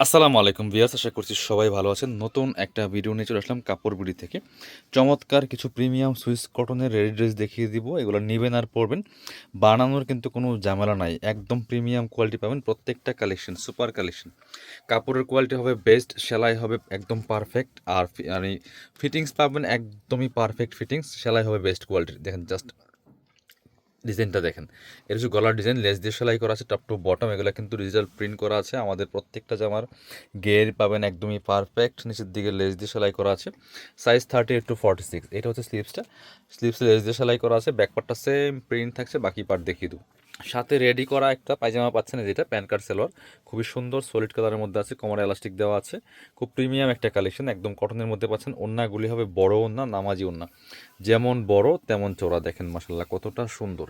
আসসালামু আলাইকুম ভিউয়ার্স, আশা করছি সবাই ভালো আছেন। নতুন একটা ভিডিও নিয়ে চলে আসলাম কাপড় বিডি থেকে। চমৎকার কিছু প্রিমিয়াম সুইস কটনের রেডি ড্রেস দেখিয়ে দিব। এগুলো নেবেন আর পরবেন, বানানোর কিন্তু কোনো ঝামেলা নাই। একদম প্রিমিয়াম কোয়ালিটি পাবেন, প্রত্যেকটা কালেকশন সুপার কালেকশন। কাপড়ের কোয়ালিটি হবে বেস্ট, সেলাই হবে একদম পারফেক্ট, আর মানে ফিটিংস পাবেন একদমই পারফেক্ট ফিটিংস, সেলাই হবে বেস্ট কোয়ালিটির। দেখেন জাস্ট ডিজাইনটা দেখেন, এটা হচ্ছে গলার ডিজাইন, লেস দিয়ে সেলাই করা আছে টপ টু বটম। এগুলো কিন্তু ডিজিটাল প্রিন্ট করা আছে। আমাদের প্রত্যেকটা জামার গের পাবেন একদমই পারফেক্ট, নিচের দিকে লেস দিয়ে সেলাই করা আছে। Size 38 to 46। এটা হচ্ছে স্লিপসে লেস দিয়ে সেলাই করা আছে। ব্যাকপার্টটা সেম প্রিন্ট থাকছে, বাকি পার্ট দেখিয়ে দেবো। সাথে রেডি করা একটা পায়জামা পাচ্ছেন, যেটা প্যান্ট কাট সালোয়ার, খুবই সুন্দর সলিড কালারের মধ্যে আছে, কোমরে এলাস্টিক দেওয়া আছে। খুব প্রিমিয়াম একটা কালেকশন, একদম কটনের মধ্যে পাচ্ছেন। ওন্নাগুলি হবে বড় ওন্না, নামাজি ওন্না, যেমন বড় তেমন চওড়া। দেখেন মাসাল্লাহ কতটা সুন্দর,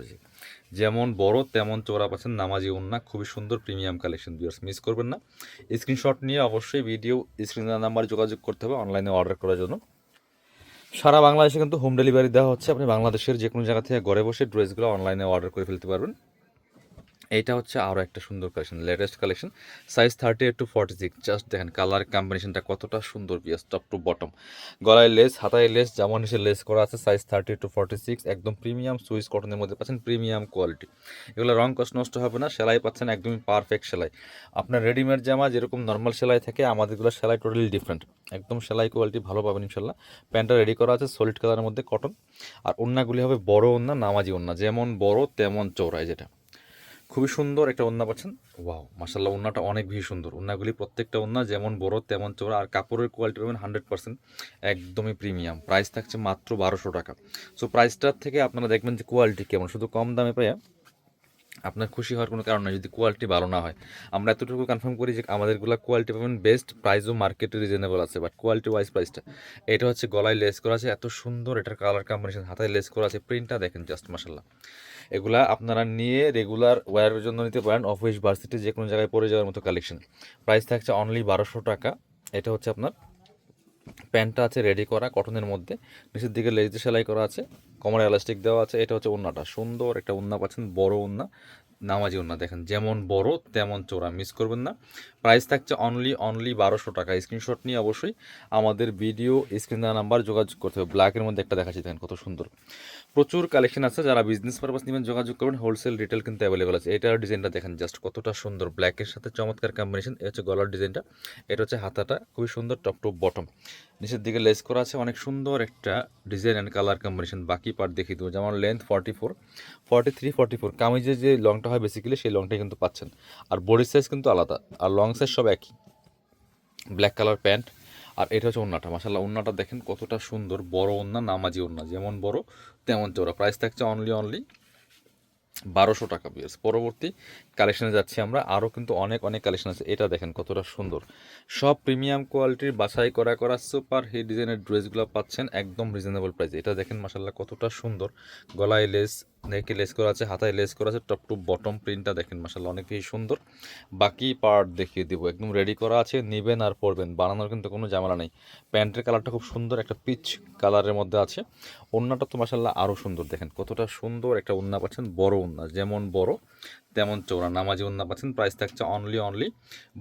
যেমন বড় তেমন চওড়া পাচ্ছেন, নামাজি ওন্না, খুবই সুন্দর প্রিমিয়াম কালেকশন। ভিউয়ার্স মিস করবেন না, স্ক্রিনশট নিয়ে অবশ্যই ভিডিও স্ক্রিনের নাম্বারে যোগাযোগ করতে হবে অনলাইনে অর্ডার করার জন্য। সারা বাংলাদেশে কিন্তু হোম ডেলিভারি দেওয়া হচ্ছে। আপনি বাংলাদেশের যে কোনো জায়গা থেকে ঘরে বসে ড্রেসগুলো অনলাইনে অর্ডার করে ফেলতে পারবেন। এইটা হচ্ছে আরও একটা সুন্দর collection, latest collection. Size 38 to 46। Just দেখেন কালার কম্বিনেশনটা কতটা সুন্দর, বিয়াস টপ টু বটম। গলায় লেস, হাতায় লেস, জামা নিচে লেস করা আছে। Size 38 to 46। একদম প্রিমিয়াম সুইস কটনের মধ্যে পাচ্ছেন, প্রিমিয়াম কোয়ালিটি। এগুলো রং কষ্ট নষ্ট হবে না, সেলাই পাচ্ছেন একদমই পারফেক্ট সেলাই। আপনার রেডিমেড জামা যেরকম নর্মাল সেলাই থাকে, আমাদেরগুলো সেলাই টোটালি ডিফারেন্ট। একদম সেলাই কোয়ালিটি ভালো পাবেন ইনশাল্লাহ। প্যান্টটা রেডি করা আছে সলিড কালারের মধ্যে কটন। আর ওন্নাগুলি হবে বড় ওন্না, নামাজি ওন্না, যেমন বড় তেমন চৌড়ায়, যেটা খুবই সুন্দর একটা ওন্না পাচ্ছেন। ওয়াও মাশাল্লাহ, ওন্নাটা অনেক বেশি সুন্দর। ওন্নাগুলি প্রত্যেকটা ওন্না যেমন বড় তেমন চওড়া, আর কাপড়ের কোয়ালিটি পাবেন 100% একদমই প্রিমিয়াম। প্রাইস থাকছে মাত্র 1200 টাকা। সো প্রাইসটার থেকে আপনারা দেখবেন যে কোয়ালিটি কেমন। শুধু কম দামে পেয়ে আপনার খুশি হওয়ার কোনো কারণ নেই যদি কোয়ালিটি ভালো না হয়। আমরা এতটুকু কনফার্ম করি যে আমাদেরগুলো কোয়ালিটি পাবেন বেস্ট, প্রাইসও মার্কেটে রিজনেবল আছে, বাট কোয়ালিটি ওয়াইজ প্রাইসটা। এটা হচ্ছে গলায় লেস করা আছে, এত সুন্দর এটার কালার কম্বিনেশন, হাতায় লেস করা আছে, প্রিন্টটা দেখেন জাস্ট মাশাল্লাহ। এগুলা আপনারা নিয়ে রেগুলার ওয়্যারের জন্য নিতে পারেন, অফিস ভার্সিটি যে কোনো জায়গায় পরে যাওয়ার মতো কালেকশন। প্রাইস থাকছে অনলি 1200 টাকা। এটা হচ্ছে আপনার প্যান্টটা আছে রেডি করা কটনের মধ্যে, নিচের দিকে লেজ দিয়ে সেলাই করা আছে, কোমরে এলাস্টিক দেওয়া আছে। এটা হচ্ছে ওন্নাটা, সুন্দর একটা ওন্না পাচ্ছেন, বড় ওন্না, নামাজি ওন্না। দেখেন যেমন বড় তেমন চোরা, মিস করবেন না। প্রাইস থাকছে অনলি 1200 টাকা। স্ক্রিনশট নিয়ে অবশ্যই আমাদের ভিডিও স্ক্রিন দেওয়া নাম্বার যোগাযোগ করতে হবে। ব্ল্যাকের মধ্যে একটা দেখাচ্ছি, দেখেন কত সুন্দর। প্রচুর কালেকশন আছে, যারা বিজনেস পারপাস নেবেন যোগাযোগ করবেন। হোলসেল রিটেল কিন্তু অ্যাভেলেবল আছে। এটার ডিজাইনটা দেখেন জাস্ট কতটা সুন্দর, ব্ল্যাকের সাথে চমৎকার কম্বিনেশন। এটা হচ্ছে গলার ডিজাইনটা, এটা হচ্ছে হাতাটা, খুবই সুন্দর টপ টু বটম। নিচের দিকে লেস করা আছে, অনেক সুন্দর একটা ডিজাইন অ্যান্ড কালার কম্বিনেশন। বাকি পার্ট দেখিয়ে দেবো, যেমন লেন্থ 44, 43, 44। কামিজের যে লংটা হয় বেসিক্যালি সেই লংটাই কিন্তু পাচ্ছেন, আর বডি সাইজ কিন্তু আলাদা, আর লং সাইজ সব একই। ব্ল্যাক কালার প্যান্ট, আর এটা হচ্ছে ওন্নাটা। মাশাল্লাহ ওন্নাটা দেখেন কতটা সুন্দর, বড় ওন্না, নামাজি ওন্না, যেমন বড় তেমন চওড়া। প্রাইস থাকছে অনলি 1200 টাকা। বিএস পরবর্তী কালেকশনে যাচ্ছি আমরা, আরও কিন্তু অনেক অনেক কালেকশন আছে। এটা দেখেন কতটা সুন্দর, সব প্রিমিয়াম কোয়ালিটির বাছাই করা সুপার হিট ডিজাইনের ড্রেসগুলো পাচ্ছেন একদম রিজনেবল প্রাইসে। এটা দেখেন মাসাল্লাহ কতটা সুন্দর, গলায় লেস, নেকে লেস করা আছে, হাতায় লেস করা আছে, টপ টু বটম প্রিন্টটা দেখেন মাসাল্লাহ অনেক বেশি সুন্দর। বাকি পার্ট দেখিয়ে দিব, একদম রেডি করা আছে, নেবেন আর পরবেন, বানানোর কিন্তু কোনো ঝামেলা নেই। প্যান্টের কালারটা খুব সুন্দর, একটা পিচ কালারের মধ্যে আছে। ওন্নাটা তো মাসাল্লাহ আরও সুন্দর, দেখেন কতটা সুন্দর একটা ওন্না পাচ্ছেন, বড় ওন্না, যেমন বড় তেমন চৌড়া, নামাজি ওন্না পাচ্ছেন। প্রাইস থাকছে অনলি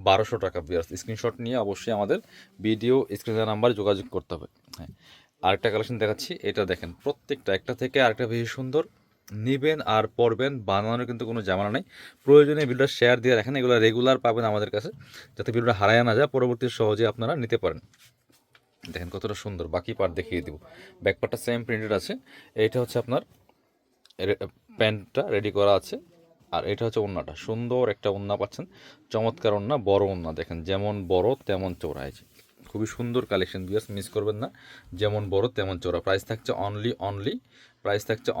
1200 টাকা। বিয়ার্স স্ক্রিনশট নিয়ে অবশ্যই আমাদের ভিডিও স্ক্রিনের নাম্বার যোগাযোগ করতে হবে। হ্যাঁ, আরেকটা কালেকশন দেখাচ্ছি, এটা দেখেন প্রত্যেকটা একটা থেকে আরেকটা বেশি সুন্দর। নেবেন আর পরবেন, বানানোর কিন্তু কোনো ঝামেলা নেই। প্রয়োজনে ভিডিওটা শেয়ার দিয়ে রাখেন, এগুলো রেগুলার পাবেন আমাদের কাছে, যাতে ভিডিওটা হারায় না যায়, পরবর্তী সহজে আপনারা নিতে পারেন। দেখেন কতটা সুন্দর, বাকি পার্ট দেখিয়ে দিব। ব্যাক পার্টটা সেম প্রিন্টেড আছে। এইটা হচ্ছে আপনার প্যান্টটা রেডি করা আছে, আর এটা হচ্ছে ওন্নাটা, সুন্দর একটা ওন্না পাচ্ছেন, চমৎকার ওন্না, বড় ওন্না, দেখেন যেমন বড় তেমন চওড়া আছে। খুবই সুন্দর কালেকশন, বিয়াস মিস করবেন না, যেমন বড় তেমন চওড়া। প্রাইস থাকছে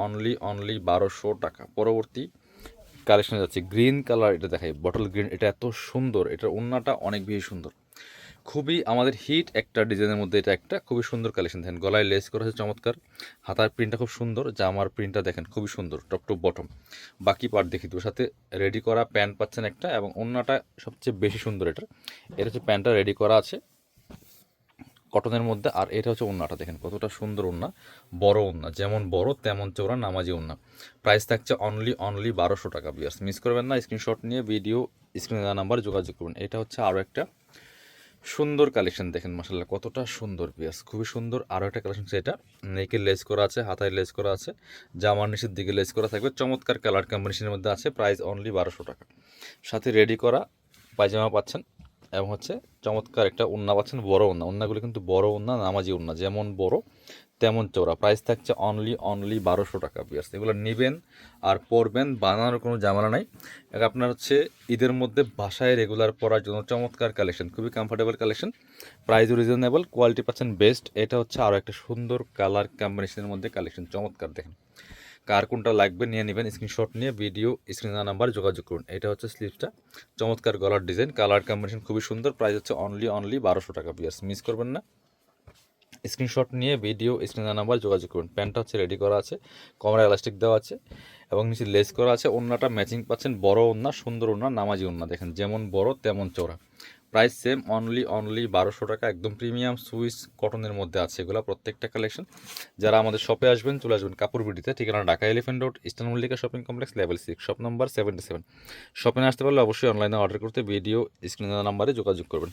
অনলি 1200 টাকা। পরবর্তী কালেকশনে যাচ্ছে, গ্রিন কালার, এটা দেখাই বটল গ্রিন, এটা এত সুন্দর, এটার ওন্নাটা অনেক বেশি সুন্দর, খুবই আমাদের হিট একটা ডিজাইনের মধ্যে। এটা একটা খুবই সুন্দর কালেকশন, দেখেন গলায় লেস করা আছে চমৎকার, হাতার প্রিন্টটা খুব সুন্দর, জামার প্রিন্টটা দেখেন খুবই সুন্দর টপ টু বটম। বাকি পার্ট দেখি তোর সাথে রেডি করা প্যান্ট পাচ্ছেন একটা, এবং ওন্নাটা সবচেয়ে বেশি সুন্দর। এটা হচ্ছে প্যান্টটা রেডি করা আছে, কটনের মধ্যে। আর এটা হচ্ছে ওড়নাটা, দেখেন কতটা সুন্দর ওড়না, বড় ওড়না, যেমন বড় তেমন চওড়া নামাজি ওড়না। প্রাইস থাকছে অনলি 1200 টাকা। বিয়ার্স মিস করবেন না, স্ক্রিনশট নিয়ে ভিডিও স্ক্রিনে দেওয়া নাম্বারে যোগাযোগ করুন। এটা হচ্ছে আরও একটা সুন্দর কালেকশন, দেখেন মাশাআল্লাহ কতটা সুন্দর বিয়ার্স, খুবই সুন্দর। আরও একটা কালেকশন, সেটা নেকের লেস করা আছে, হাতায় লেস করা আছে, জামার নিচের দিকে লেস করা থাকবে, চমৎকার কালার কম্বিনেশনের মধ্যে আছে। প্রাইস অনলি 1200 টাকা। সাথে রেডি করা পায়জামা পাচ্ছেন এবং হচ্ছে চমৎকার একটা ওড়না পাচ্ছেন, বড় ওড়না। ওড়নাগুলো কিন্তু বড় ওড়না, নামাজি ওড়না, যেমন বড় তেমন চওড়া। প্রাইস থাকছে অনলি 1200 টাকা। বিয়ার্স এগুলো নেবেন আর পরবেন, বানানোর কোনো ঝামেলা নাই। আপনার হচ্ছে ঈদের মধ্যে বাসায় রেগুলার পরার জন্য চমৎকার কালেকশন, খুবই কমফোর্টেবল কালেকশন, প্রাইসও রিজনেবল, কোয়ালিটি পাচ্ছেন বেস্ট। এটা হচ্ছে আরও একটা সুন্দর কালার কম্বিনেশনের মধ্যে কালেকশন, চমৎকার। দেখেন কার কোনটা লাগবে নিয়ে নেবেন, স্ক্রিনশট নিয়ে ভিডিও স্ক্রিনে নাম্বার যোগাযোগ করুন। এটা হচ্ছে স্লিভসটা, চমৎকার গলার ডিজাইন, কালার কম্বিনেশন খুবই সুন্দর। প্রাইস হচ্ছে অনলি 1200 টাকা। বিয়ার্স মিস করবেন না, স্ক্রিনশট নিয়ে ভিডিও স্ক্রিনে নাম্বার যোগাযোগ করুন। প্যান্টটা হচ্ছে রেডি করা আছে, কোমরে এলাস্টিক দেওয়া আছে এবং নিচে লেস করা আছে। ওড়নাটা ম্যাচিং পাচ্ছেন, বড় ওড়না, সুন্দর ওড়না, নামাজি ওড়না, দেখেন যেমন বড় তেমন চওড়া। প্রাইস সেম অনলি 1200 টাকা। একদম প্রিমিয়াম সুইস কটনের মধ্যে আছে এগুলো প্রত্যেকটা কালেকশন। যারা আমাদের শপে আসবেন চলে আসবেন কাপড় বিডিতে, ঠিকানা Dhaka elephant road, eastern Mallika shopping complex, level 6, shop number 77। Shopping আসতে পারলে অবশ্যই অনলাইনে অর্ডার করতে ভিডিও স্ক্রিনে নাম্বারে যোগাযোগ করবেন।